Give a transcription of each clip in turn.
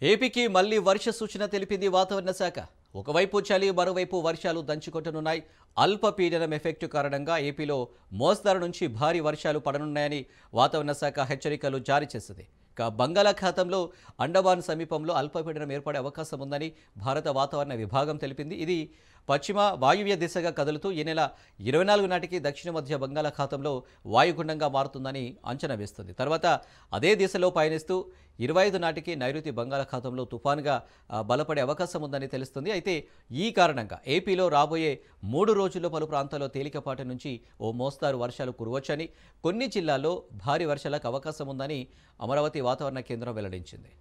ఏపీకి మళ్లీ వర్ష సూచన తెలిపింది వాతావరణ శాఖ. ఒకవైపు చలి, మరోవైపు వర్షాలు దంచుకొట్టనున్నాయి. అల్పపీడనం ఎఫెక్ట్ కారణంగా ఏపీలో మోస్తరు నుంచి భారీ వర్షాలు పడనున్నాయని వాతావరణ శాఖ హెచ్చరికలు జారీ చేసింది. ఇక బంగాళాఖాతంలో అండమాన్ సమీపంలో అల్పపీడనం ఏర్పడే అవకాశం ఉందని భారత వాతావరణ విభాగం తెలిపింది. ఇది పశ్చిమ వాయువ్య దిశగా కదులుతూ ఈ నెల 24 నాటికి దక్షిణ మధ్య బంగాళాఖాతంలో వాయుగుండంగా మారుతుందని అంచనా వేస్తుంది. తర్వాత అదే దిశలో పయనిస్తూ 25 నాటికి నైరుతి బంగాళాఖాతంలో తుఫానుగా బలపడే అవకాశం ఉందని తెలుస్తుంది. అయితే ఈ కారణంగా ఏపీలో రాబోయే 3 రోజుల్లో పలు ప్రాంతాల్లో తేలికపాటి నుంచి ఓ మోస్తారు వర్షాలు కురవచ్చని, కొన్ని జిల్లాల్లో భారీ వర్షాలకు అవకాశం ఉందని అమరావతి వాతావరణ కేంద్రం వెల్లడించింది.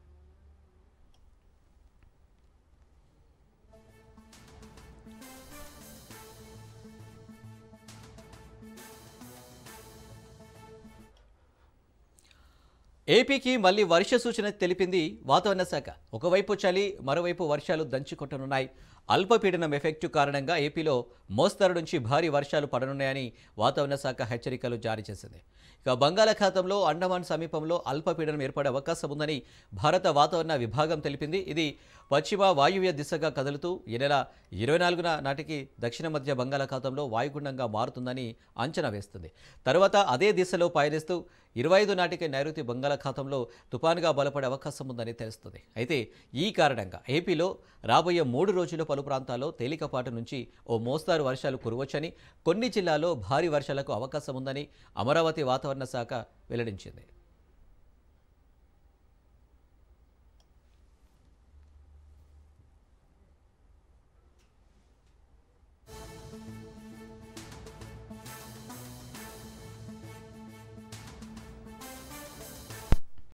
ఏపీకి మళ్లీ వర్ష సూచన తెలిపింది వాతావరణ శాఖ. ఒకవైపు చలి, మరోవైపు వర్షాలు దంచుకొట్టనున్నాయి. అల్పపీడనం ఎఫెక్ట్ కారణంగా ఏపీలో మోస్తరు నుంచి భారీ వర్షాలు పడనున్నాయని వాతావరణ శాఖ హెచ్చరికలు జారీ చేసింది. ఇక బంగాళాఖాతంలో అండమాన్ సమీపంలో అల్పపీడనం ఏర్పడే అవకాశం ఉందని భారత వాతావరణ విభాగం తెలిపింది. ఇది పశ్చిమ వాయువ్య దిశగా కదులుతూ ఈ నెల 24 నాటికి దక్షిణ మధ్య బంగాళాఖాతంలో వాయుగుండంగా మారుతుందని అంచనా వేస్తుంది. తర్వాత అదే దిశలో పయనిస్తూ 25 నాటికి నైరుతి బంగాళాఖాతంలో తుపానుగా బలపడే అవకాశం ఉందని తెలుస్తుంది. అయితే ఈ కారణంగా ఏపీలో రాబోయే 3 రోజుల్లో పలు ప్రాంతాల్లో తేలికపాటి నుంచి ఓ మోస్తారు వర్షాలు కురవచ్చని, కొన్ని జిల్లాల్లో భారీ వర్షాలకు అవకాశం ఉందని అమరావతి వాతావరణ శాఖ వెల్లడించింది.